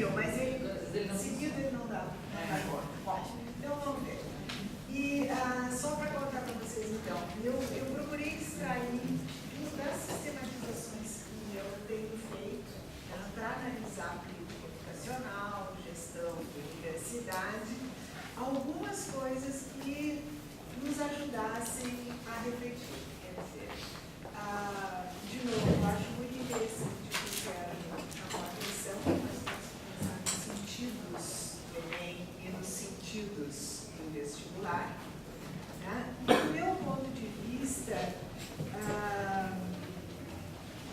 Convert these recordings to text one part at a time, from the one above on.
conseguiu, mas ele seguido ele não dá conta. Bom, então vamos ver. E só para contar para vocês, então, eu procurei extrair das sistematizações que eu tenho feito para analisar política educacional, gestão de universidade, algumas coisas que nos ajudassem a refletir. Quer dizer, de novo, eu acho muito interessante o que era a atenção, nós temos que pensar nos sentidos do Enem e nos sentidos do vestibular. Né? Do meu ponto de vista,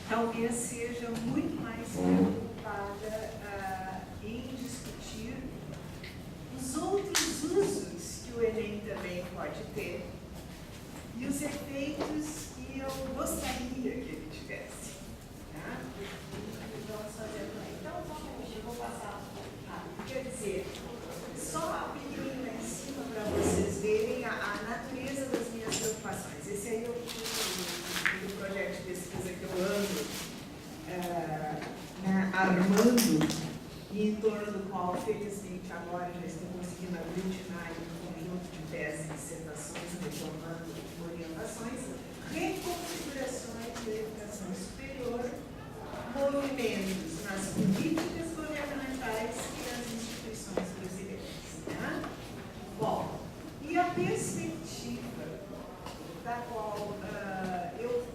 talvez seja muito mais preocupada em discutir os outros usos que o Enem também pode ter e os efeitos que eu gostaria que ele tivesse. Tá? Vamos fazer também. Então, eu vou passar rápido. Quer dizer, só pequenininho lá em cima para vocês verem a natureza das minhas preocupações. Esse aí é o projeto de pesquisa que eu ando armando e em torno do qual, felizmente, agora já estou conseguindo aglutinar um conjunto de teses e dissertações, retomando orientações, reconfigurações da educação superior, movimentos nas políticas governamentais e nas instituições brasileiras. Né? Bom, e a perspectiva da qual eu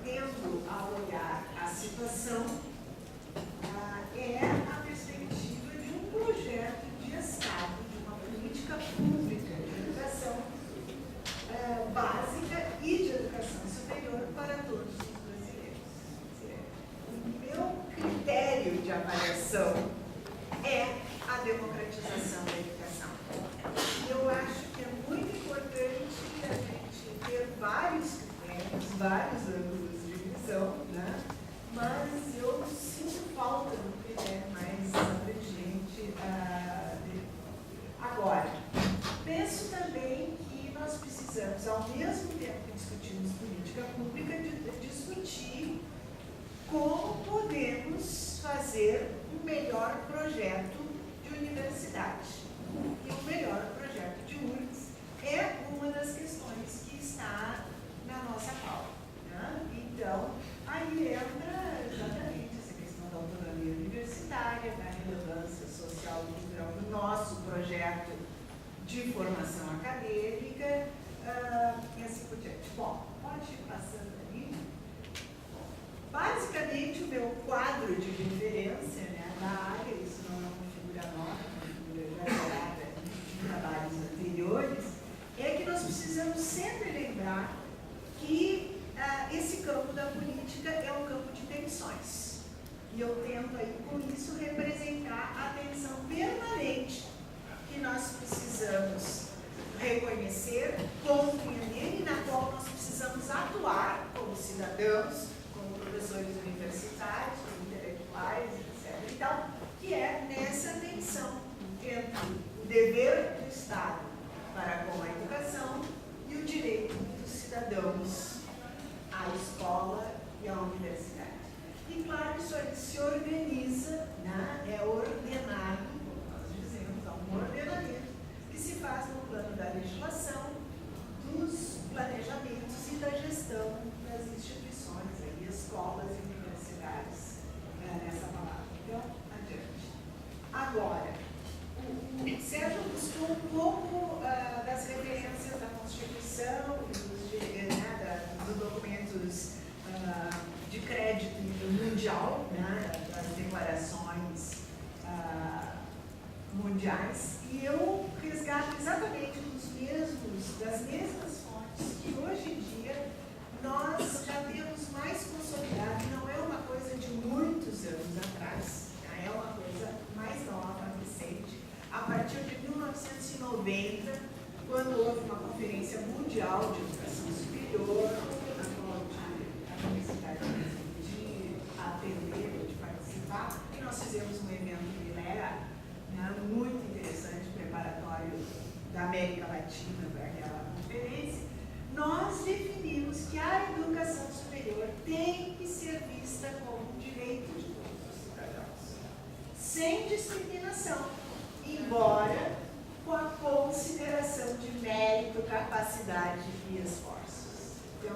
tendo a olhar a situação é a perspectiva de um projeto de Estado, de uma política pública de educação básica e de educação superior para todos os brasileiros. O meu critério de avaliação é a democratização da educação. Eu acho que é muito importante a gente ter vários critérios, vários ângulos de visão, né? Mas eu sinto falta do critério mais abrangente. Agora, penso também que nós precisamos, ao mesmo tempo que discutimos política pública, discutir como podemos fazer um melhor projeto de universidade. E o melhor projeto de URGS é uma das questões que está na nossa pauta. Né? Então, aí entra exatamente essa questão da autonomia universitária, da relevância social e cultural do nosso projeto de formação acadêmica e assim por diante. Bom, pode ir passando ali. Basicamente, o meu quadro de referência, né, da área, isso não é uma figura nova, é uma figura já gerada em trabalhos anteriores, é que nós precisamos sempre lembrar que esse campo da política é um campo de tensões. E eu tento aí, com isso, representar a tensão permanente que nós precisamos reconhecer, compreender e na qual nós precisamos atuar como cidadãos, como professores universitários, como intelectuais, etc. Então, que é nessa tensão entre o dever do Estado para com a educação e o direito dos cidadãos à escola e à universidade. E claro, isso aí se organiza, né? É ordenado, como nós dizemos, é um ordenamento que se faz no plano da legislação, dos planejamentos e da gestão das instituições, aí, escolas e universidades, nessa palavra. Então, adiante. Agora, o Sérgio buscou um pouco das referências da Constituição, dos documentos de crédito mundial, né, das declarações mundiais, e eu resgato exatamente das mesmas fontes que hoje em dia nós já temos mais consolidado, não é uma coisa de muitos anos atrás, é uma coisa mais nova, recente, a partir de 1990, quando houve uma conferência mundial de educação superior, a necessidade de atender, de participar, e nós fizemos um evento em Ilhéa, né, muito interessante, preparatório da América Latina para aquela conferência. Nós definimos que a educação superior tem que ser vista como um direito de todos os cidadãos, sem discriminação, embora com a consideração de mérito, capacidade e esforços. Então,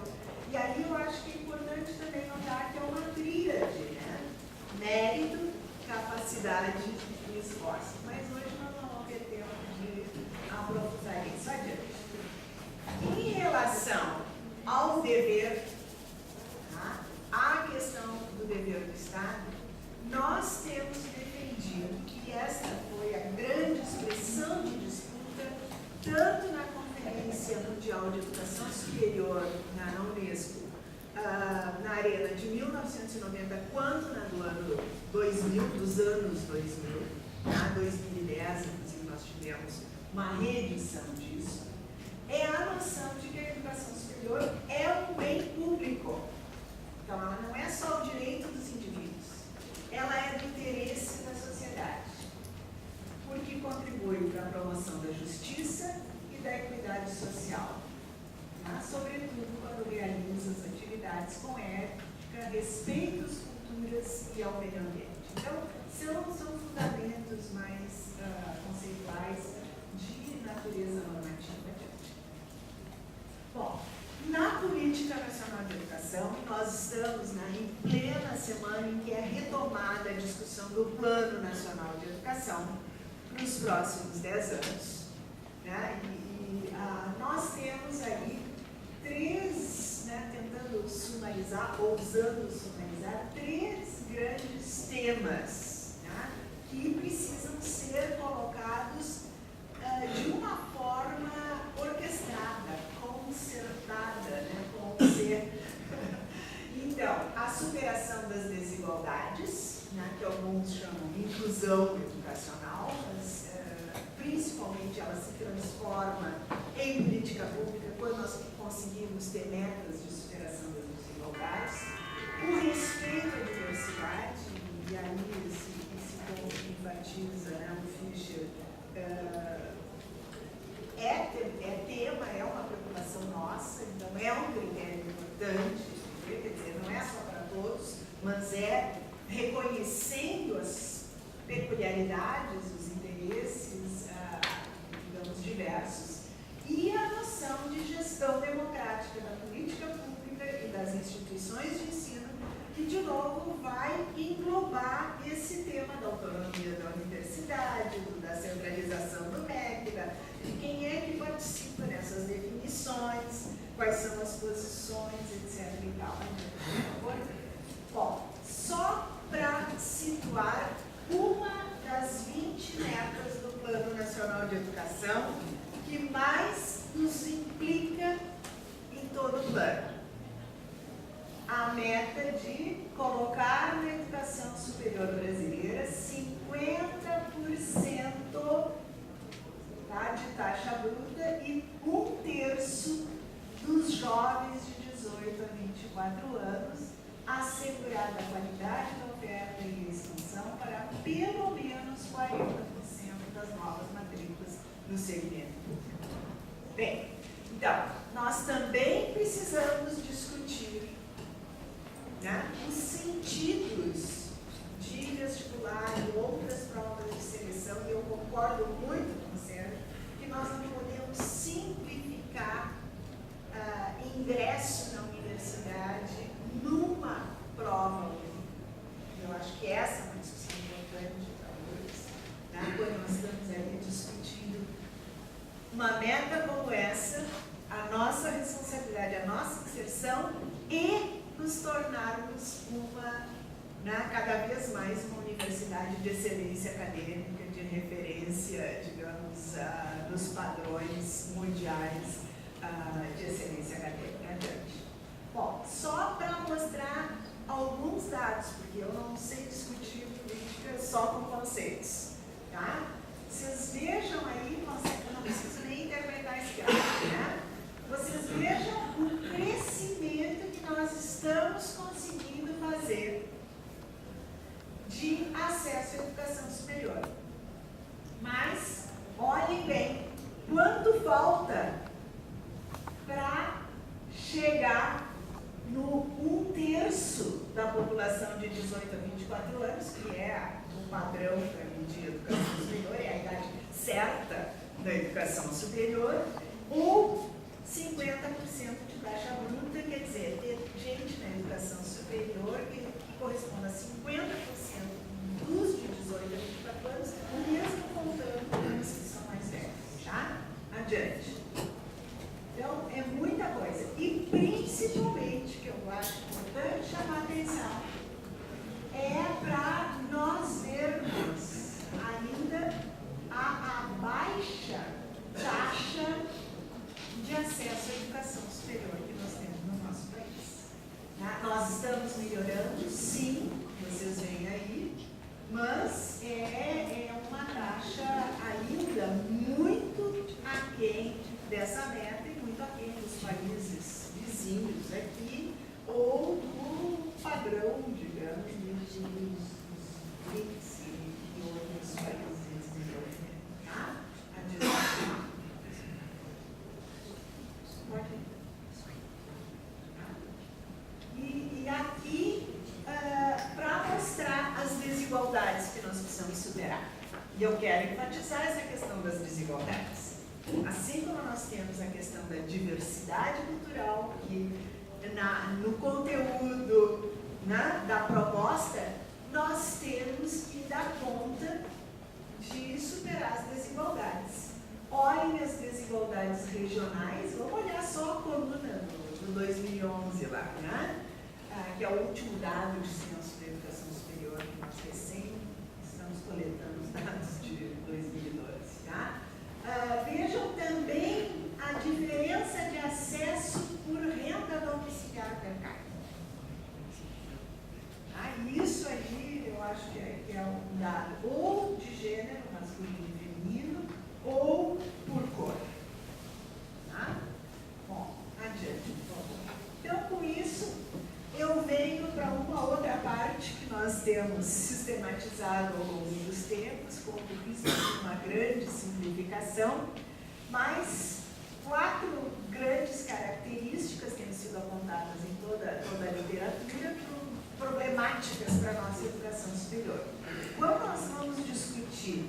e aí eu acho que é importante também notar que é uma tríade, né? Mérito, capacidade e esforço. Mas hoje nós não vamos ter tempo de aprofundar isso adiante. Em relação ao dever, tá? A questão do dever do Estado, nós temos defendido que esta foi a grande expressão de disputa, tanto na Conferência Mundial de Educação Superior, na Unesco, na Arena de 1990, quanto na do ano 2000, dos anos 2000, na 2010, inclusive nós tivemos uma reedição disso, é a noção de que a educação superior é um bem público. Então, ela não é só o direito dos indivíduos, ela é do interesse da sociedade, porque contribui para a promoção da justiça e da equidade social, tá? Sobretudo quando realiza as atividades com ética, respeito às culturas e ao meio ambiente. Então, são fundamentos mais conceituais de natureza normativa. Bom, na Política Nacional de Educação, nós estamos em plena semana em que é retomada a discussão do Plano Nacional de Educação para os próximos 10 anos. Né? Nós temos aí três, né, tentando sumarizar, ousando sumarizar, três grandes temas, né, que precisam ser colocados de uma forma orquestrada, concertada, né, com ser. Então, a superação das desigualdades, né, que alguns chamam de inclusão educacional, mas principalmente ela se transforma em política pública quando nós conseguimos ter metas de superação das desigualdades, o respeito à diversidade, e aí esse ponto que enfatiza, né, o Fischer, é tema, é uma preocupação nossa, então é um critério importante, quer dizer, não é só para todos, mas é reconhecendo as peculiaridades, os interesses, digamos, diversos, e a noção de gestão democrática da política pública e das instituições de ensino, que, de novo, vai englobar esse tema da autonomia da universidade, da centralização do MEC, de quem é que participa nessas definições, quais são as posições, etc. e tal. Bom, só para situar uma das 20 metas do Plano Nacional de Educação que mais nos implica em todo o plano. A meta de colocar na educação superior brasileira 50% de taxa bruta e 1/3 dos jovens de 18 a 24 anos, assegurada a qualidade da oferta e a extensão para pelo menos 40% das novas matrículas no segmento público. Bem, então, nós também precisamos discutir, né, os sentidos de vestibular e outras provas de seleção, e eu concordo muito com o Sérgio, que nós não podemos simplificar ingresso na universidade numa prova única. Eu acho que essa é uma discussão importante para hoje, né, quando nós estamos aí discutindo uma meta como essa, a nossa responsabilidade, a nossa inserção e nos tornarmos cada vez mais uma universidade de excelência acadêmica, de referência, digamos, nos padrões mundiais de excelência acadêmica. Bom, só para mostrar alguns dados, porque eu não sei discutir política só com conceitos, tá? Vocês vejam aí, eu não preciso nem interpretar esse gráfico, né? Vocês vejam o crescimento que nós estamos conseguindo fazer de acesso à educação superior. Mas, olhem bem, quanto falta para chegar no 1/3 da população de 18 a 24 anos, que é o padrão da educação superior, ou 50% de taxa bruta, quer dizer, ter gente na educação superior que corresponde a 50% dos de 18 a 24 anos, mesmo contando os que são mais velhos. Tá? Adiante. Então, é muita coisa. E, principalmente, que eu acho importante chamar a atenção, é para nós vermos ainda a baixa taxa de acesso à educação superior que nós temos no nosso país. Tá? Nós estamos melhorando, sim, vocês veem aí, mas é uma taxa ainda muito aquém dessa meta e muito aquém dos países vizinhos aqui, ou do padrão, digamos, dos BRICS e outros países desenvolvidos. Tá? Adiante. E aqui, para mostrar as desigualdades que nós precisamos superar. E eu quero enfatizar essa questão das desigualdades. Assim como nós temos a questão da diversidade cultural, que no conteúdo, né, da proposta, nós temos que dar conta de superar as desigualdades. Olhem as desigualdades regionais, vamos olhar só a coluna do 2011 lá, né? Que é o último dado de censo da educação superior que nós recém estamos coletando os dados de 2012. Tá? Vejam também a diferença de acesso por renda domiciliar per capita. Isso aí eu acho que é um dado ou de gênero, masculino e feminino, ou por cor. Tá? Bom, adiante, por favor. Então, com isso, eu venho para uma outra parte que nós temos sistematizado ao longo dos tempos, como risco de uma grande simplificação, mas 4 grandes características têm sido apontadas em toda a literatura, problemáticas para a nossa educação superior. Quando nós vamos discutir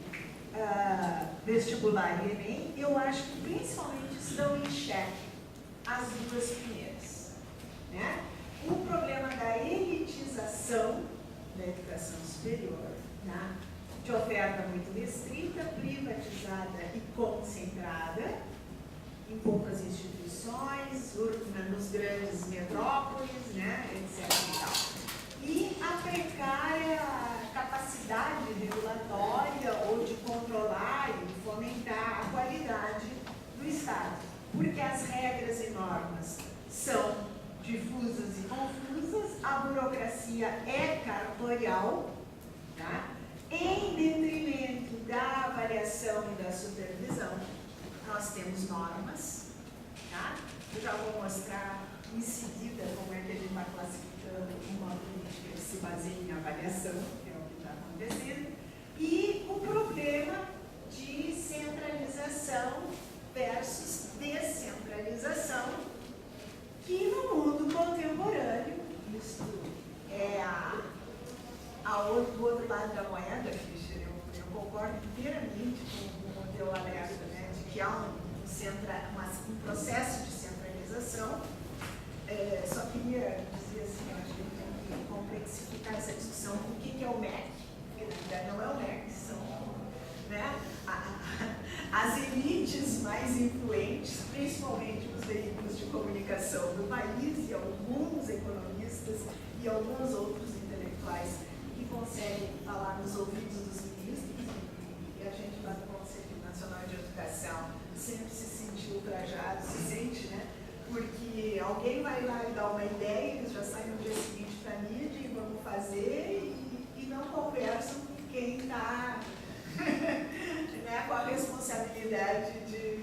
vestibular e Enem, eu acho que principalmente estão em xeque as 2 primeiras. Né? O problema da elitização da educação superior, né? De oferta muito restrita, privatizada e concentrada em poucas instituições, nos grandes metrópoles, né? Etc. E tal. E a precária capacidade regulatória ou de controlar e de fomentar a qualidade do Estado. Porque as regras e normas são difusas e confusas, a burocracia é cartorial, tá? Em detrimento da avaliação e da supervisão, nós temos normas, tá? Eu já vou mostrar em seguida como é que a gente está classificando uma política que se baseia em avaliação, que é o que está acontecendo, e o problema de centralização versus descentralização, que no mundo contemporâneo, isso é o outro lado da moeda, Fischer, eu concordo inteiramente com o teu alerta, né, de que há um processo de centralização. Só queria dizer assim, eu acho que tem que complexificar essa discussão, o que é o MEC, porque na verdade não é o MEC, são, né, as elites mais influentes, principalmente os veículos de comunicação do país, e alguns economistas e alguns outros intelectuais que conseguem falar nos ouvidos dos ministros, e a gente lá no Conselho Nacional de Educação sempre se sentiu ultrajado, se sente, né? Porque alguém vai lá e dá uma ideia, eles já saem no dia seguinte para a mídia e vamos fazer, e não conversam com quem está né, com a responsabilidade de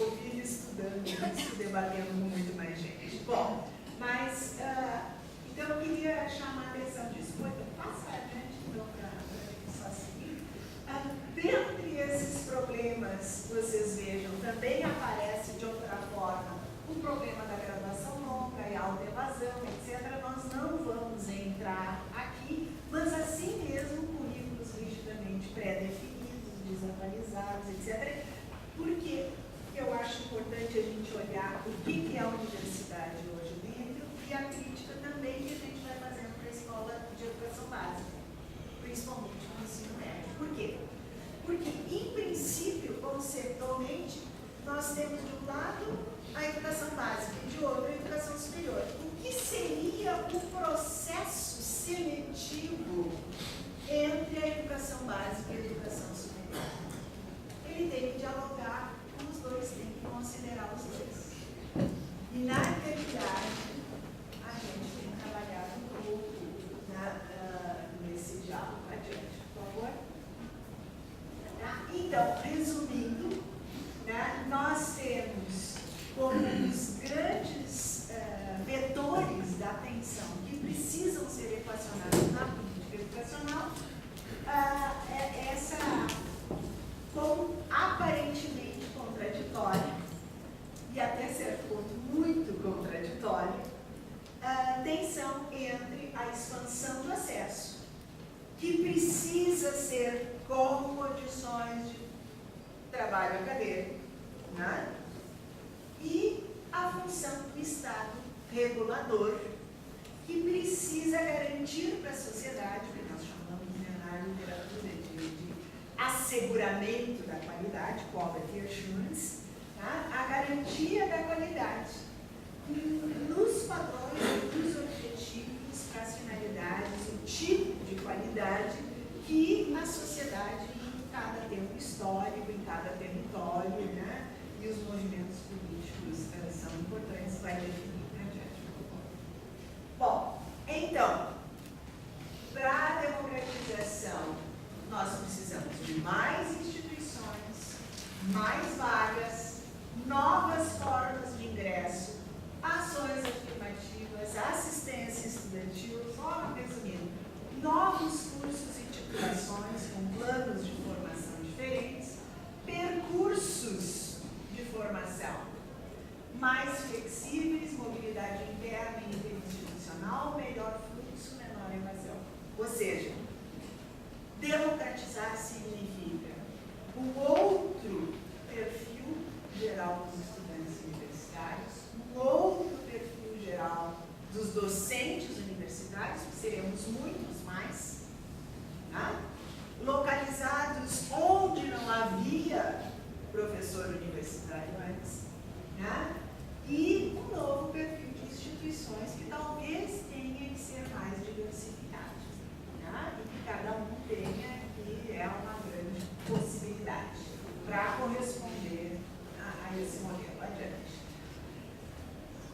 ouvir estudando isso, debatendo com muito mais gente. Bom, mas, então eu queria chamar a atenção disso. Passa adiante, então, para só seguir. Dentre esses problemas, vocês vejam, também aparece de outra forma o problema da graduação longa e alta evasão, etc. Nós não vamos entrar aqui, mas assim mesmo currículos rigidamente pré-definidos, desatualizados, etc. nós temos de um lado a educação básica e de outro a educação superior. O que seria o processo seletivo entre a educação básica e a educação superior? Ele tem que dialogar com os dois, tem que considerar os dois. E na realidade, a gente tem trabalhado um pouco nesse diálogo. Adiante, por favor. Então, resumindo, nós temos como os grandes vetores da atenção que precisam ser equacionados na política educacional, essa, como aparentemente contraditória, e até certo ponto muito contraditória, tensão entre a expansão do acesso, que precisa ser com condições de trabalho acadêmico, né? E a função do Estado regulador, que precisa garantir para a sociedade, que nós chamamos na literatura de asseguramento da qualidade, quality assurance, tá? A garantia da qualidade nos padrões, nos objetivos, para as finalidades, o tipo de qualidade que a sociedade, em cada tempo histórico, em cada território, né? E os movimentos políticos são importantes, vai definir, né, adiante. Bom, então, para a democratização, nós precisamos de mais instituições, mais vagas, novas formas de ingresso, ações afirmativas, assistência estudantil, só resumindo, novos cursos e titulações com planos de formação diferentes, percursos de formação mais flexíveis, mobilidade interna e interinstitucional, melhor fluxo, menor evasão. Ou seja, democratizar significa um outro perfil geral dos estudantes universitários, um outro perfil geral dos docentes universitários, que seremos muitos mais, tá? Localizados onde não havia professor universitário antes, né? E um novo perfil de instituições que talvez tenha que ser mais diversificado, né? E que cada um tenha, que é uma grande possibilidade para corresponder a esse modelo. Adiante.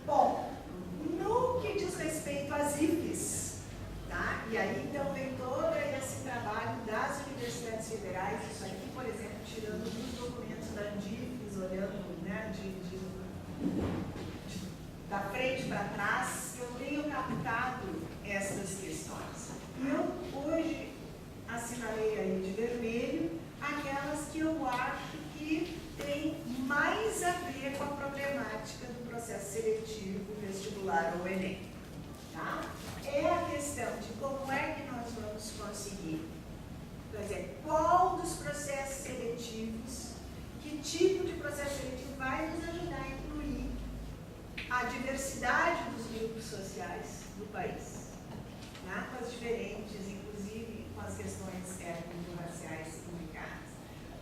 Bom, no que diz respeito às IFES, tá? E aí então vem todo esse trabalho das universidades federais, isso aqui, por exemplo, tirando dos documentos da Andifes, olhando, né, da frente para trás, eu tenho captado essas questões. E eu hoje assinalei aí de vermelho aquelas que eu acho que têm mais a ver com a problemática do processo seletivo vestibular ou Enem. Tá? É a questão de como é que nós vamos conseguir, por exemplo, qual dos processos seletivos, que tipo de processo seletivo vai nos ajudar a incluir a diversidade dos grupos sociais do país, né? Com as diferentes, inclusive com as questões étnico-raciais implicadas,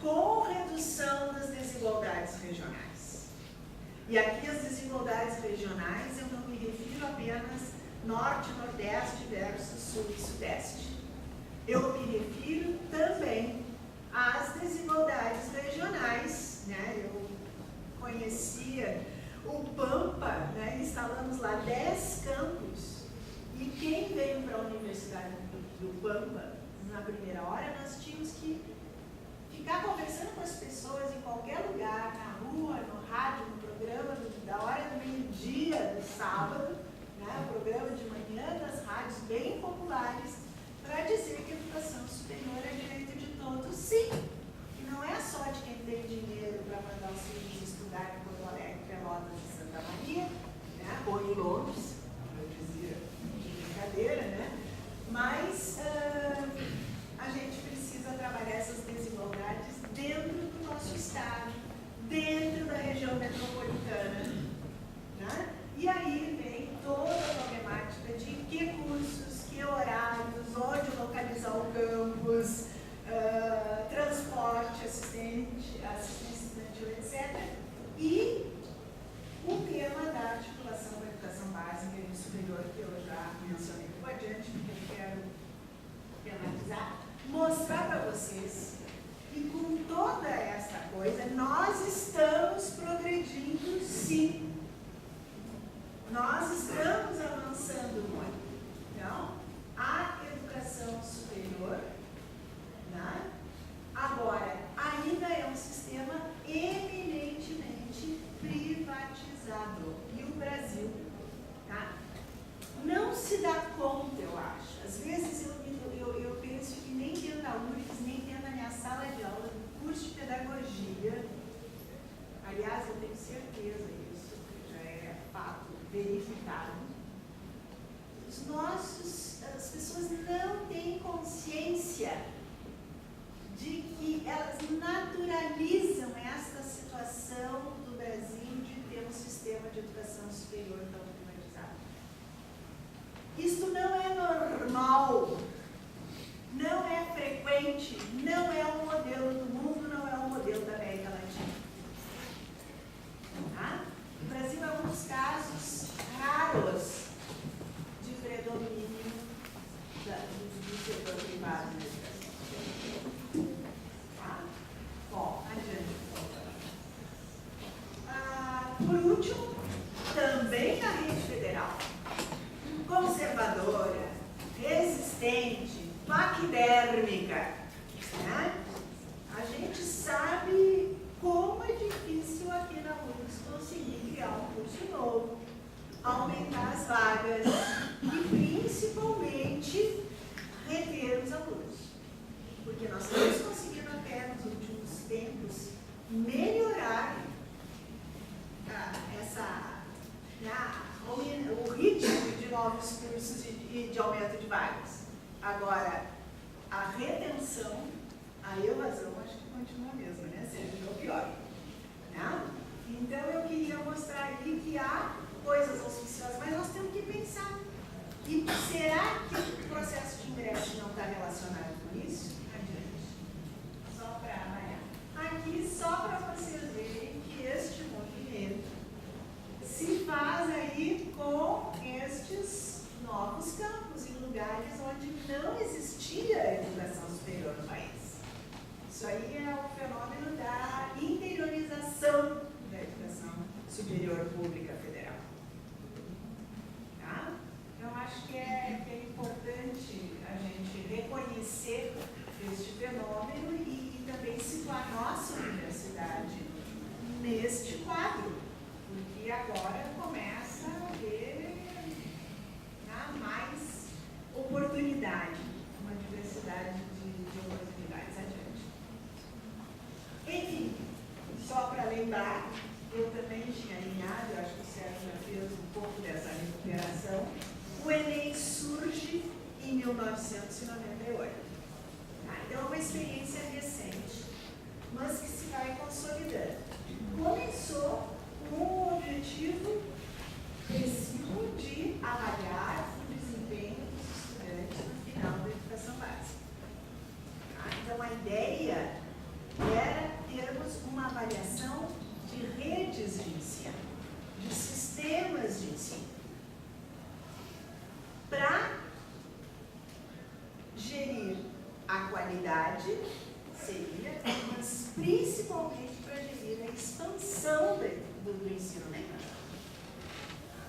com redução das desigualdades regionais. E aqui as desigualdades regionais eu não me refiro apenas norte, nordeste versus sul e sudeste. Eu me refiro também às desigualdades regionais, né? Eu conhecia o Pampa, né? Instalamos lá 10 campos, e quem veio para a Universidade do Pampa, na primeira hora, nós tínhamos que ficar conversando com as pessoas em qualquer lugar, na rua, no rádio, no programa da hora do meio-dia, do sábado, né? O programa de manhã das rádios bem populares, para dizer que a educação superior é direito de todos, sim. E não é só de quem tem dinheiro para mandar os filhos estudar em Porto Alegre, Pelotas e Santa Maria, né? Ou em Londres, como eu dizia, de brincadeira, né? Mas a gente precisa trabalhar essas desigualdades dentro do nosso estado, dentro da região metropolitana, né? E aí vem toda a problemática de que cursos, que horários, onde localizar o campus, transporte adiante, porque eu quero tematizar, mostrar para vocês que com toda essa coisa, nós estamos progredindo sim. Nós estamos avançando muito. Então, a educação superior, né? Agora, ainda é um sistema eminentemente privatizado. E o Brasil, tá? Não se dá conta, eu acho. Às vezes eu penso que nem dentro da URGS, nem dentro da minha sala de aula, no curso de pedagogia, aliás, eu tenho certeza disso, já é fato verificado, as pessoas não têm consciência de que elas naturalizam esta situação do Brasil de ter um sistema de educação superior tão privatizado. Isto não é normal, não é frequente, não é um modelo do mundo, não é um modelo da América Latina. Tá? O Brasil é um dos casos raros de predomínio do setor privado na educação. Tá? Bom, adiante, por favor. Por último, também na rede federal, conservadora, resistente, paquidérmica, né? A gente sabe como é difícil aqui na URGS conseguir criar um curso novo, aumentar as vagas e principalmente reter os alunos. Porque nós estamos conseguindo até nos últimos tempos melhorar o ritmo de novos cursos e de aumento de vagas. Agora, a retenção, a evasão, acho que continua mesmo, né? Seja o pior. Né? Então, eu queria mostrar aqui que há coisas auspiciosas, mas nós temos que pensar. E será que o processo de ingresso não está relacionado com isso? Adiante. Só para amanhã. Aqui, só para vocês verem que este movimento se faz aí com estes novos campos, em lugares onde não existia educação superior no país. Isso aí é o fenômeno da interiorização da educação superior pública federal. Tá? Então, acho que é importante a gente reconhecer este fenômeno e também situar a nossa universidade neste quadro, porque agora começa a haver mais oportunidade, uma diversidade de oportunidades adiante. Enfim, só para lembrar, eu também tinha alinhado, eu acho que o Sérgio já fez um pouco dessa recuperação. O Enem surge em 1998. Então é uma experiência recente, mas que se vai consolidando. Começou com o objetivo preciso de avaliar o desempenho dos estudantes no final da educação básica. Então a ideia era termos uma avaliação de redes de ensino, de sistemas de ensino, para gerir a qualidade, seria, mas principalmente para gerir a expansão do ensino médio.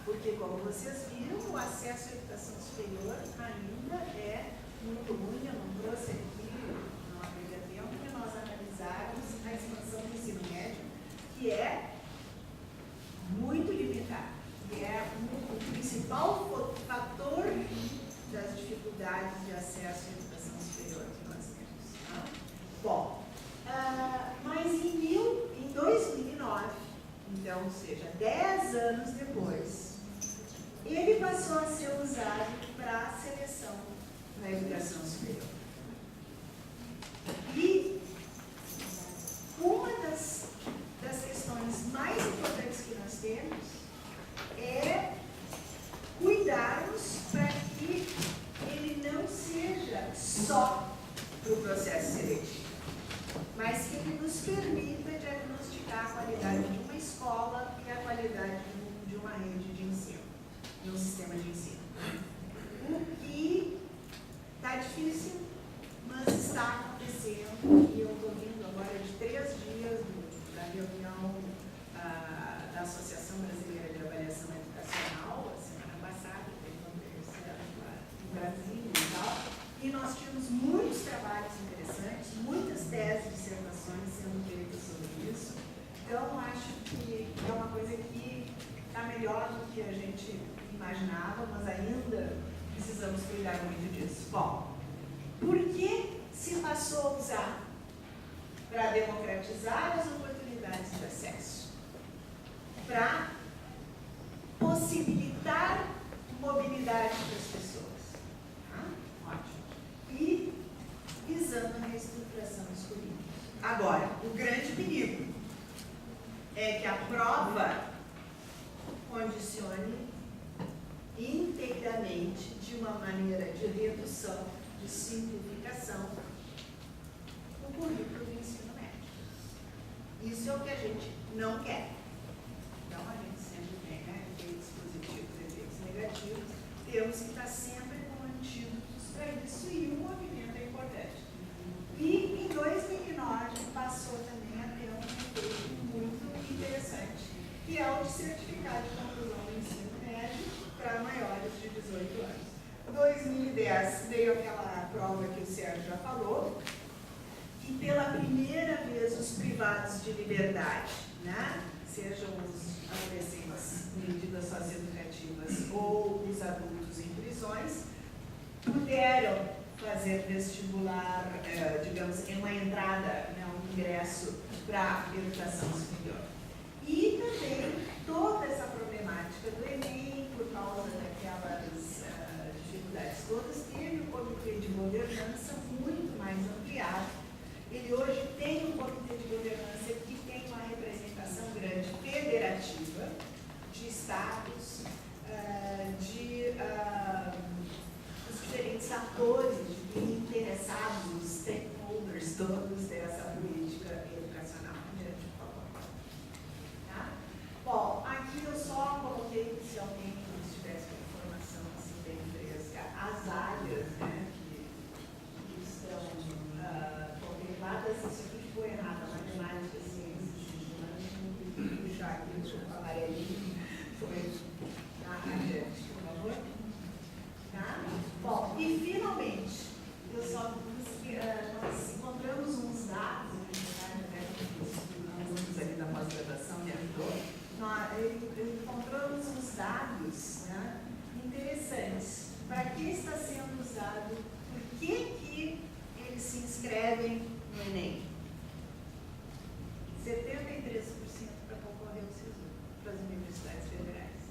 Porque, como vocês viram, o acesso à educação superior ainda é muito ruim. Eu não trouxe aqui, não haveria tempo de nós analisarmos a expansão do ensino médio, que é muito limitado, que é o principal fator das dificuldades de acesso à educação superior que nós temos. Tá? Bom, mas em 2009, então, ou seja, 10 anos depois, ele passou a ser usado para a seleção na educação superior. E uma das questões mais importantes que nós temos é cuidarmos para que ele não seja só para o processo seletivo, mas que ele nos permita diagnosticar a qualidade de uma escola e a qualidade de uma rede de ensino, de um sistema de ensino. O que está difícil, mas está acontecendo, e eu estou vindo agora de 3 dias da reunião da Associação Brasileira de Avaliação Educacional, a semana passada, que aconteceu no Brasil e tal, e nós tínhamos muitos trabalhos interessantes, muitas teses, dissertações sendo feitas sobre isso. Então, acho que é uma coisa que está melhor do que a gente imaginava, mas ainda precisamos cuidar muito disso. Bom, por que se passou a usar? Para democratizar as oportunidades de acesso, para possibilitar mobilidade das pessoas. Ótimo. E visando a reestruturação dos currículos. Agora, o grande perigo é que a prova condicione integramente, de uma maneira de redução, de simplificação, o currículo do ensino médio. Isso é o que a gente não quer. Então, a gente sempre tem, né, efeitos positivos e efeitos negativos. Temos que estar sempre com antídotos para isso, e o movimento é importante. E, em 2009, passou também a ter um efeito muito interessante, que é o de certificado de conclusão do ensino médio para maiores de 18 anos. Em 2010 veio aquela prova que o Sérgio já falou, que pela primeira vez os privados de liberdade, né, sejam os adolescentes em medidas socioeducativas ou os adultos em prisões, puderam fazer vestibular, digamos, em uma entrada, né, um ingresso para a educação superior. E também toda essa problemática do Enem, por causa daquelas dificuldades todas, teve um comitê de governança muito mais ampliado. Ele hoje tem um comitê de governança que tem uma representação grande federativa de estados, os diferentes atores interessados, os stakeholders todos dessa política educacional. Adiante, por favor. Tá? Bom, aqui eu só coloquei, se alguém estivesse com informação assim bem fresca, as áreas, né, que estão contempladas. Isso aqui ficou errado, a matemática, ciências, vou puxar aqui, deixa eu falar ali. Foi adiante, por favor. Tá? Bom, e finalmente, nós encontramos uns dados, alunos ali da pós-graduação me ajudou, encontramos uns dados, né, interessantes. Para que está sendo usado? Por que eles se inscrevem no Enem? 73% para concorrer ao SISU, para as universidades federais.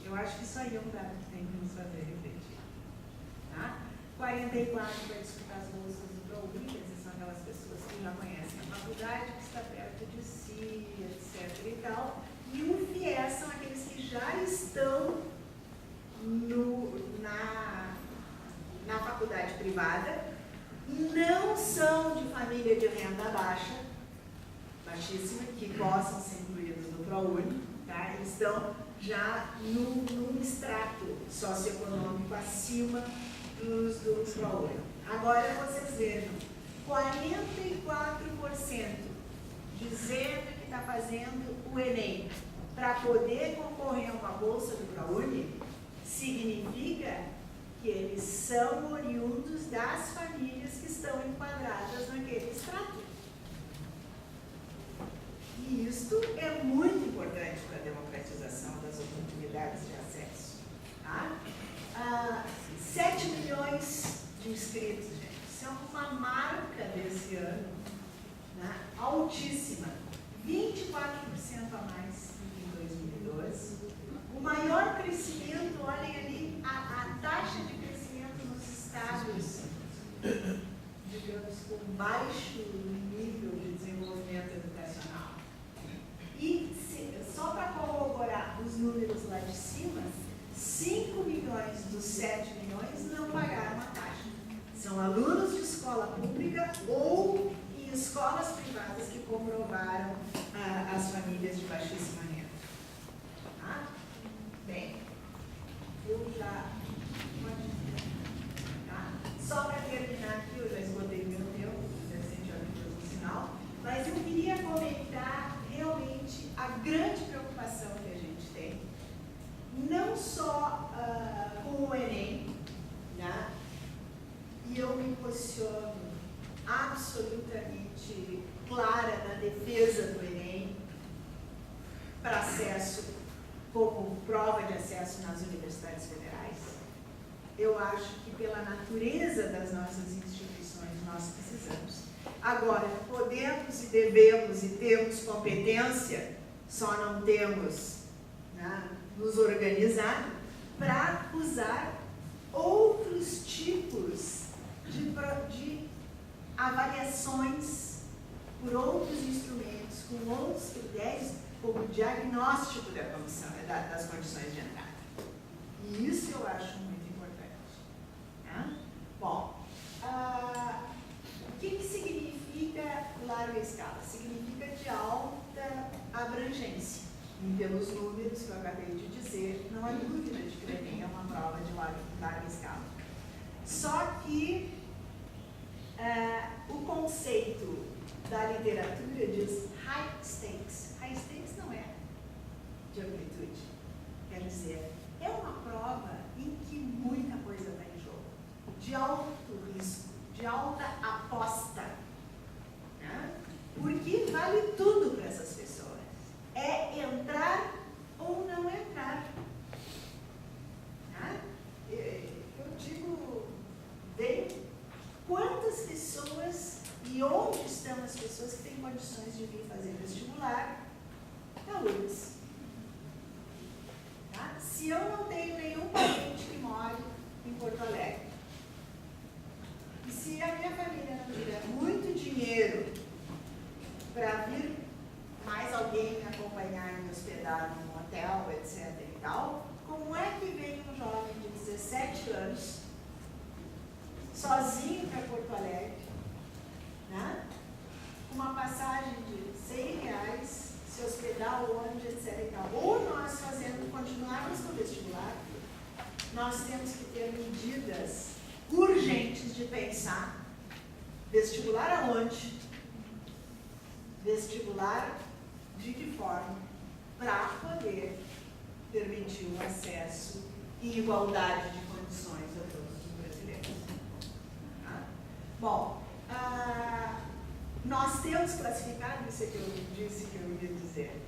Eu acho que isso aí é um dado que tem que nos fazer refletir. Tá? 44% para disputar as bolsas do ProUni, essas são aquelas pessoas que já conhecem a faculdade, que está perto de si, etc. e tal. E o FIES são aqueles que já estão na faculdade privada, não são de família de renda baixa, baixíssima, que possam ser incluídos no ProUni, tá? Eles estão já num extrato socioeconômico acima do ProUni. Agora vocês vejam, 44% dizendo que está fazendo o Enem para poder concorrer a uma bolsa do ProUni, significa que eles são oriundos das famílias que estão enquadradas naquele extrato. E isto é muito importante para a democratização das oportunidades de acesso. Tá? 7 milhões de inscritos, gente. Isso é uma marca desse ano, né? Altíssima. 24% a mais do que em 2012. O maior crescimento, olhem ali, a taxa de crescimento nos estados, digamos, com baixo nível de desenvolvimento educacional. E só para corroborar os números lá de cima, 5 milhões dos 7 milhões não pagaram a taxa. São alunos de escola pública ou em escolas privadas que comprovaram as famílias de baixíssima renda. Tá? Bem, eu já... Só para terminar aqui, eu já esgotei meu tempo, no sinal, mas eu queria comentar realmente a grande preocupação que a gente tem, não só com o Enem, né? E eu me posiciono absolutamente clara na defesa do Enem para acesso, como prova de acesso nas universidades federais. Eu acho que pela natureza das nossas instituições nós precisamos. Agora, podemos e devemos e temos competência, só não temos, né, nos organizado para usar outros tipos de avaliações por outros instrumentos, com outros critérios, como diagnóstico das condições de entrada. E isso eu acho muito importante. Né? Bom, o que significa larga escala? Significa de alta abrangência. E pelos números que eu acabei de dizer, não há dúvida de que o Enem é uma prova de larga escala. Só que o conceito da literatura diz high stakes. High stakes não é de amplitude. Quer dizer, é uma prova em que muita coisa está em jogo. De alto risco, de alta aposta. Né? Porque vale tudo para essas pessoas. É entrar ou não entrar. Né? Eu digo, bem, quantas pessoas e onde estão as pessoas que têm condições de vir fazer vestibular na URGS? Tá? Se eu não tenho nenhum parente que more em Porto Alegre, e se a minha família não tiver muito dinheiro para vir mais alguém me acompanhar e me hospedar num hotel, etc. e tal, como é que vem um jovem de 17 anos, sozinho para Porto Alegre, né? Uma passagem de R$100, se hospedar onde, etc. e tal. Ou nós continuarmos com o vestibular, nós temos que ter medidas urgentes de pensar vestibular aonde, vestibular de que forma, para poder permitir o acesso e igualdade de condições a todos os brasileiros. Tá? Bom, nós temos classificado, isso que eu disse que eu ia dizer,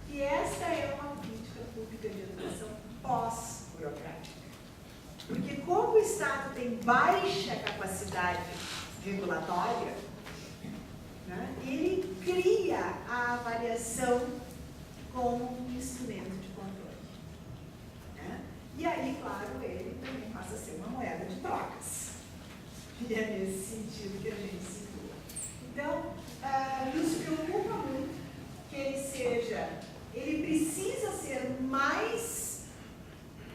que esta é uma política pública de educação pós-burocrática. Porque como o Estado tem baixa capacidade regulatória, né, ele cria a avaliação como um instrumento de controle. Né? E aí, claro, ele também passa a ser uma moeda de trocas. E é nesse sentido que a gente se situa. Então, nos preocupa muito que ele precisa ser mais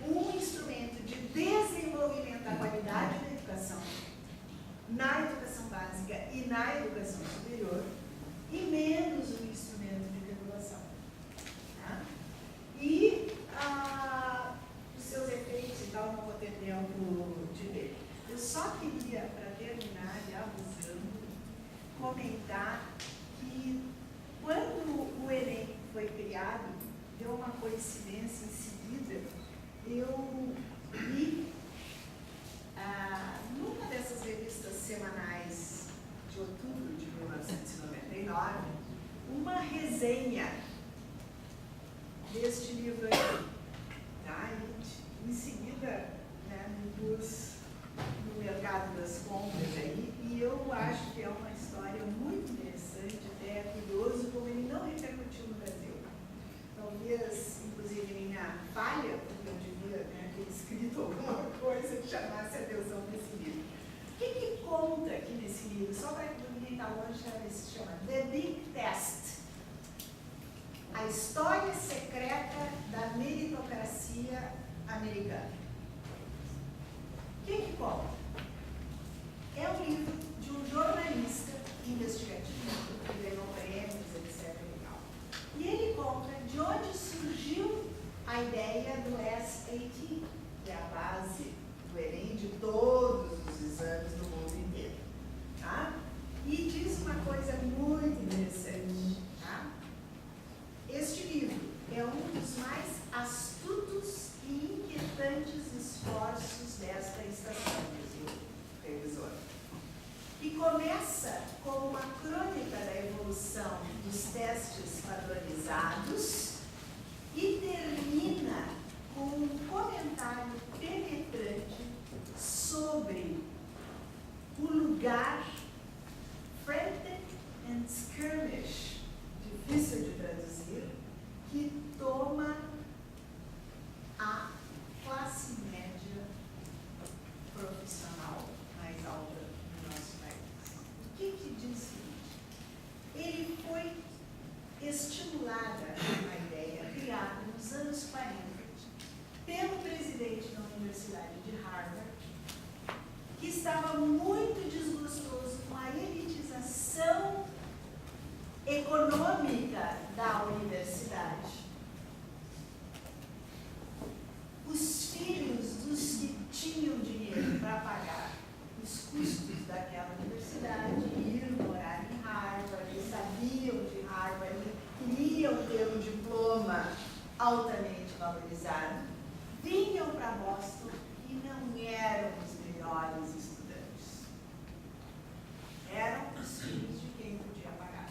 um instrumento de desenvolvimento da qualidade da educação, na educação básica e na educação superior, e menos um instrumento de regulação. Tá? E os seus efeitos e tal, não vou ter tempo de ver. Eu só queria, para terminar, já abusando, comentar que quando o Enem foi criado, deu uma coincidência em seguida, eu li numa dessas revistas semanais de outubro de 1999, uma resenha deste livro aqui. Tá? E em seguida, né, me pus no mercado das compras aí, e eu acho que é uma história muito interessante, até é curioso como ele não repercutiu no Brasil. Talvez, inclusive, minha falha, porque eu devia ter escrito alguma coisa que chamasse a atenção desse livro. O que conta aqui nesse livro? Só para que ninguém está longe, se chama The Big Test. A história secreta da meritocracia americana. O que conta? É um livro de um jornalista investigativo, que ganhou prêmios, etc. E ele conta de onde surgiu a ideia do SAT, que é a base do Enem de todos os exames começa como uma crônica da evolução dos testes padronizados e termina com um comentário penetrante sobre o lugar frantic and skirmish, difícil de traduzir, que toma a classe média profissional mais alta do nosso país. O que diz o seguinte? Ele foi estimulada a ideia, criada nos anos 40, pelo presidente da Universidade de Harvard, que estava muito desgostoso com a elitização econômica da universidade. Os filhos dos que tinham dinheiro para pagar os custos daquela universidade iam morar em Harvard, sabiam de Harvard, queriam ter um diploma altamente valorizado, vinham para Boston e não eram os melhores estudantes. Eram os filhos de quem podia pagar.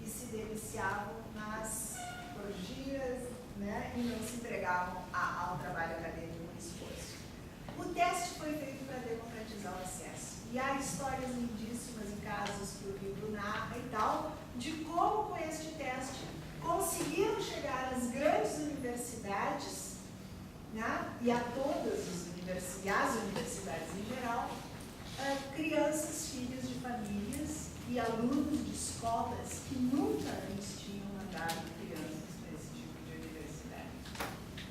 E se deliciavam nas orgias, né, e não se entregavam ao trabalho acadêmico com esforço. O teste foi feito para democratizar o acesso. E há histórias lindíssimas e casos que o livro narra e tal, de como com este teste conseguiram chegar às grandes universidades, né, e a todas as universidades em geral, crianças, filhos de famílias e alunos de escolas que nunca antes tinham mandado crianças para esse tipo de universidade.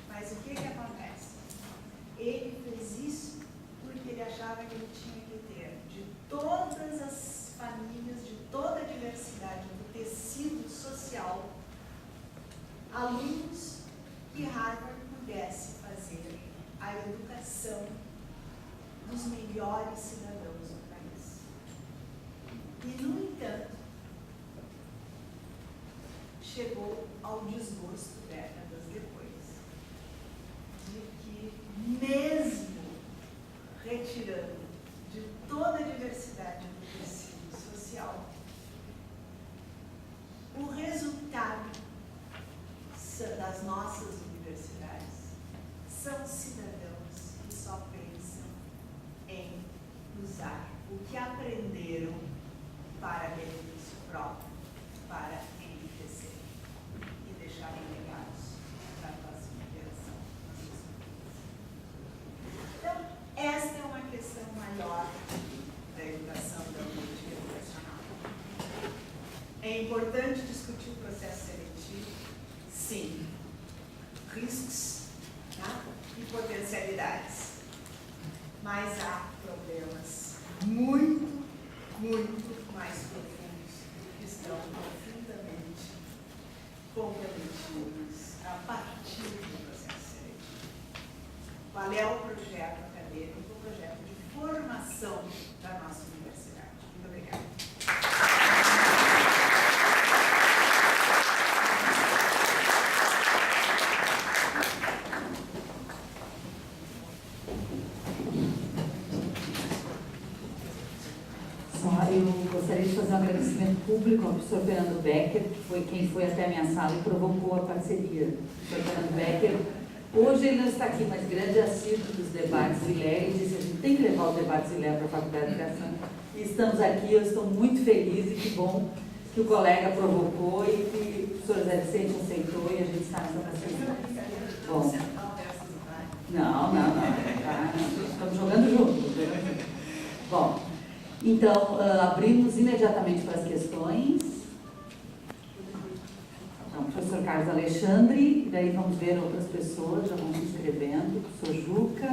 Mas o que acontece? Ele fez isso porque ele achava que ele tinha que ter de todas as famílias, de toda a diversidade do tecido social, alunos que Harvard pudesse fazer a educação dos melhores cidadãos do país. E, no entanto, chegou ao desgosto décadas depois de que, mesmo retirando de toda a diversidade do tecido social, o resultado das nossas universidades são cidadãos que só pensam em usar o que aprenderam para benefício próprio, para enriquecer e deixarem legados para a próxima geração. Então, esta é uma questão maior da educação, da política educacional. É importante discutir o processo seletivo? Sim. Riscos, tá? E potencialidades. Mas há problemas muito, muito mais profundos que estão profundamente comprometidos a partir do processo seletivo. Qual é o projeto acadêmico, o projeto de formação da nossa universidade? Muito obrigada. Eu gostaria de fazer um agradecimento público ao professor Fernando Becker, que foi quem foi até a minha sala e provocou a parceria. O professor Fernando Becker, hoje ele não está aqui, mas grande assíduo dos debates Zilé, e disse: a gente tem que levar os debates Zilé para a Faculdade de Educação. E estamos aqui, eu estou muito feliz e que bom que o colega provocou e que o professor Zé Vicente aceitou e a gente está nessa parceria. Bom, não, estamos jogando juntos. Bom, então, abrimos imediatamente para as questões. Então, professor Carlos Alexandre, e daí vamos ver outras pessoas, já vão se inscrevendo. Professor Juca.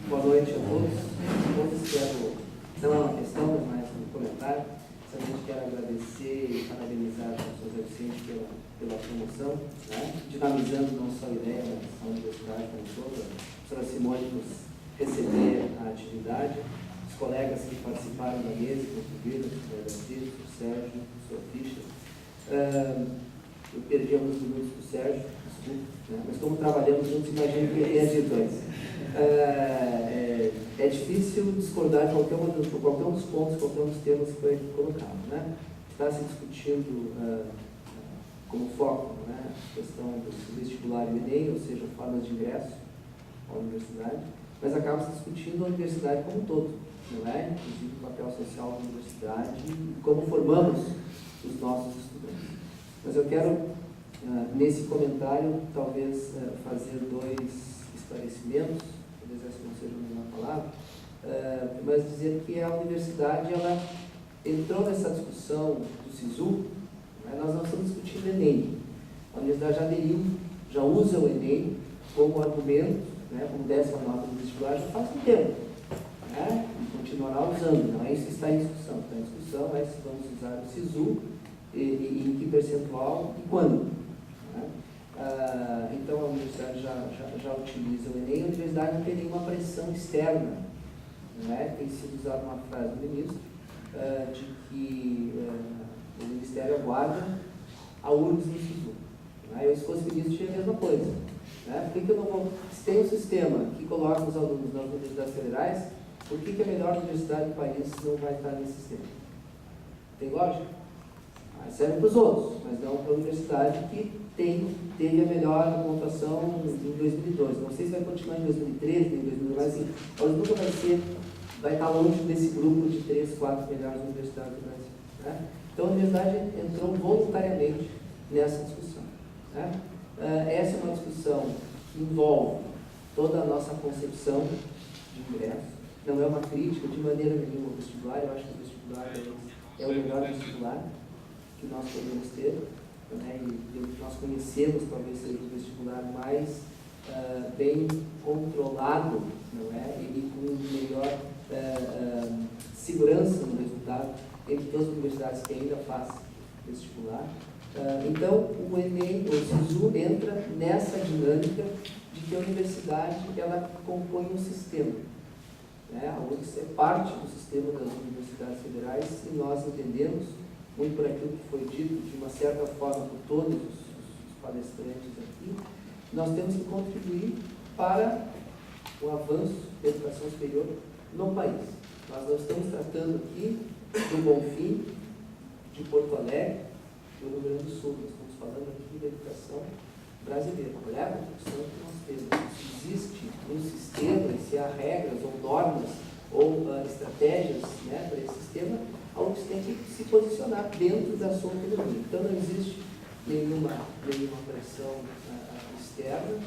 Boa noite a todos. Não é uma questão, mas um comentário. Certamente quero agradecer e parabenizar o professor Zé Vicente pela promoção, né? Dinamizando não só a ideia, mas a universidade como toda. A professora Simone nos receber a atividade, os colegas que participaram da mesa, contribuíram, o colega Cícero, o Sérgio, o professor Fischer. Eu perdi alguns minutos do Sérgio, desculpa, né? Mas como trabalhamos juntos, imagino que ele tenha dito antes. É difícil discordar de qualquer um dos pontos, qualquer um dos temas que foi colocado, né? Está se discutindo como foco, né, a questão do vestibular e o Enem, ou seja, formas de ingresso à universidade, mas acaba se discutindo a universidade como um todo, não é? Inclusive o papel social da universidade e como formamos os nossos estudantes. Mas eu quero, nesse comentário, talvez fazer 2 esclarecimentos, talvez essa não seja a melhor palavra, mas dizer que a universidade, ela entrou nessa discussão do SISU, né? Nós não estamos discutindo o Enem. A universidade já aderiu, já usa o Enem como argumento, né, como 10ª nota do vestibular, já faz um tempo, né? E continuará usando, não é isso que está em discussão. Está em discussão é se vamos usar o SISU e em que percentual e quando. Né? Então a universidade já utiliza o Enem. A universidade não tem nenhuma pressão externa, né? Tem sido usada uma frase do ministro de que o Ministério aguarda a URGS no SISU. Né? Eu, se fosse ministro, tinha a mesma coisa. Né? Por que eu não vou... Se tem um sistema que coloca os alunos nas universidades federais, por que a melhor universidade do país não vai estar nesse sistema? Tem lógica? Serve para os outros, mas não para a universidade que teve a melhor pontuação em 2012. Não sei se vai continuar em 2013, em 2012, mas assim, mas nunca vai estar longe desse grupo de 3, 4 melhores universidades do Brasil. Né? Então a universidade entrou voluntariamente nessa discussão. Né? Essa é uma discussão que envolve toda a nossa concepção de ingresso. Não é uma crítica de maneira nenhuma ao vestibular. Eu acho que o vestibular é o melhor vestibular que nós podemos ter. Né? E nós conhecemos, talvez seja o vestibular mais bem controlado, não é? E com melhor segurança no resultado entre todas as universidades que ainda fazem vestibular. Então, o Enem, o SISU, entra nessa dinâmica de que a universidade ela compõe um sistema. Né? A URGS é parte do sistema das universidades federais e nós entendemos, muito por aquilo que foi dito, de uma certa forma, por todos os palestrantes aqui, nós temos que contribuir para o avanço da educação superior no país. Nós não estamos tratando aqui do Bonfim, de Porto Alegre, do Rio Grande do Sul. Nós estamos falando aqui da educação brasileira. Olha a construção que nós temos. Se existe um sistema, se há regras ou normas ou estratégias, né, para esse sistema, a UFRGS tem que se posicionar dentro da sua autonomia. Então não existe nenhuma pressão externa.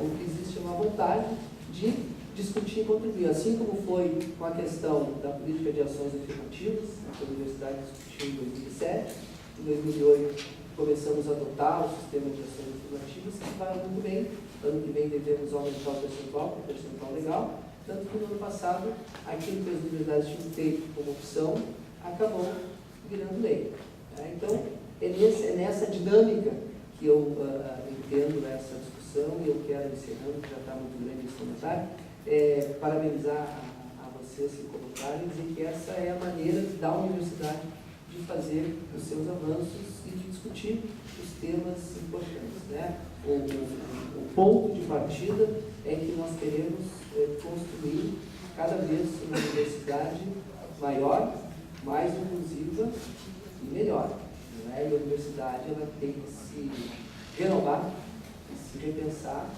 O que existe é uma vontade de discutir e contribuir, assim como foi com a questão da política de ações afirmativas, que a universidade discutiu em 2007, em 2008 começamos a adotar o sistema de ações afirmativas, que vai muito bem. Ano que vem devemos aumentar o percentual, que é o percentual legal, tanto que no ano passado, aquilo que as universidades tinham feito como opção, acabou virando lei. Então, é nessa dinâmica que eu entendo essa discussão, e eu quero, encerrando, que já está muito grande esse comentário, parabenizar a vocês que colocaram e dizer que essa é a maneira da universidade de fazer os seus avanços e de discutir os temas importantes. Né? O ponto de partida é que nós queremos construir cada vez uma universidade maior, mais inclusiva e melhor. Né? E a universidade ela tem que se renovar e se repensar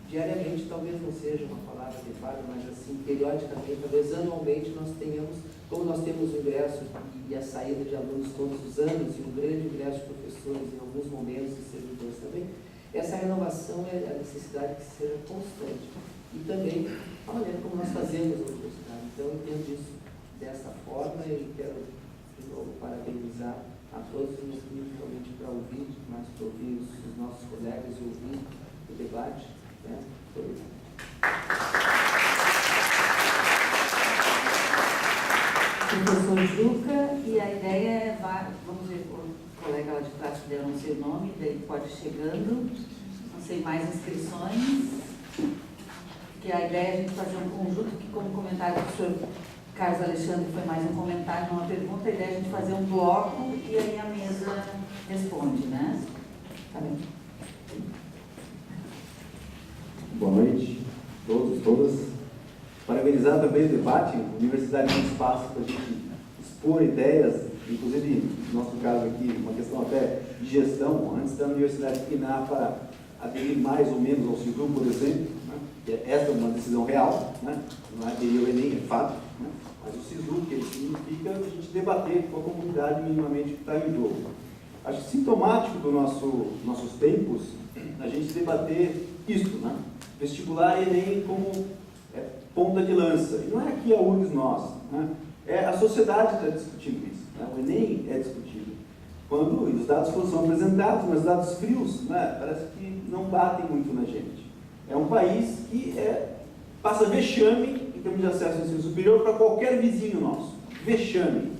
diariamente. Talvez não seja uma palavra adequada, mas assim, periodicamente, talvez anualmente nós tenhamos, como nós temos o ingresso e a saída de alunos todos os anos, e um grande ingresso de professores em alguns momentos e servidores também, essa renovação é a necessidade que seja constante. E também a maneira como nós fazemos a universidade. Então, eu entendo isso dessa forma e quero, de novo, parabenizar a todos os que realmente para ouvir, mas para ouvir os nossos colegas e ouvir o debate. Né? Professor Juca, e a ideia é, vamos ver, o colega lá de trás que não sei o nome, daí pode ir chegando, não sei mais inscrições, que a ideia é a gente fazer um conjunto que, como comentário do professor Carlos Alexandre foi mais um comentário, não uma pergunta. A ideia é a gente fazer um bloco e aí a mesa responde, né? Tá bem. Boa noite a todos e todas. Parabenizar também o debate. A universidade é um espaço para a gente expor ideias, inclusive, no nosso caso aqui, uma questão até de gestão, antes da universidade pinar para aderir mais ou menos ao SISU, por exemplo, né? Esta é uma decisão real, né? Não é aderir ao Enem, é fato, né? Mas o SISU, que ele significa a gente debater com a comunidade minimamente que está em jogo. Acho sintomático dos nossos tempos a gente debater isso, né? Vestibular e Enem como ponta de lança. E não é aqui a URGS nossa, né? A sociedade está discutindo isso, né? O Enem é discutido. Quando os dados são apresentados, mas dados frios, né, parece que não batem muito na gente. É um país que passa vexame em termos de acesso ao ensino superior para qualquer vizinho nosso. Vexame.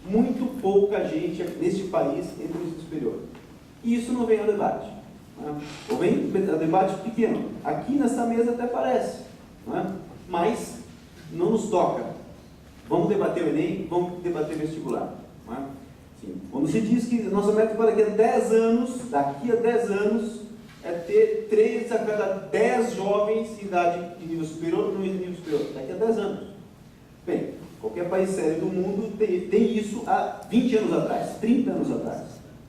Muito pouca gente neste país entra no ensino superior. E isso não vem ao debate. Né? Ou vem a debate pequeno. Aqui nessa mesa até parece, né? Mas não nos toca. Vamos debater o Enem, vamos debater o vestibular. Né? Sim. Quando se diz que nossa meta para daqui a 10 anos, é ter 3 a cada 10 jovens de idade de nível superior no nível superior. Daqui a 10 anos. Bem, qualquer país sério do mundo tem isso há 20 anos atrás, 30 anos atrás.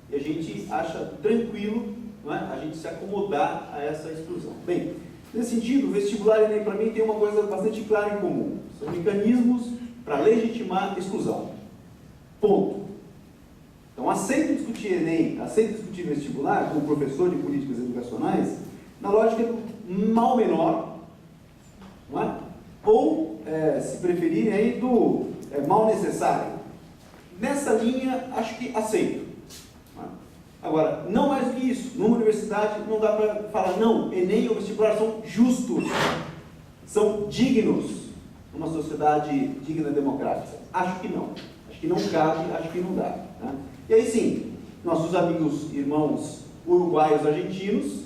E a gente acha tranquilo, não é? A gente se acomodar a essa exclusão. Bem, nesse sentido, o vestibular e Enem, para mim, tem uma coisa bastante clara em comum. São mecanismos para legitimar exclusão. Ponto. Então, aceito discutir Enem, aceito discutir vestibular, como professor de políticas educacionais, na lógica do mal menor, não é? Ou, se preferirem, aí, do mal necessário. Nessa linha, acho que aceito. Não é? Agora, não mais do que isso. Numa universidade, não dá para falar, não, Enem ou vestibular são justos, são dignos, numa sociedade digna e democrática. Acho que não. Acho que não cabe, acho que não dá. Né? E aí sim, nossos amigos, irmãos uruguaios, argentinos,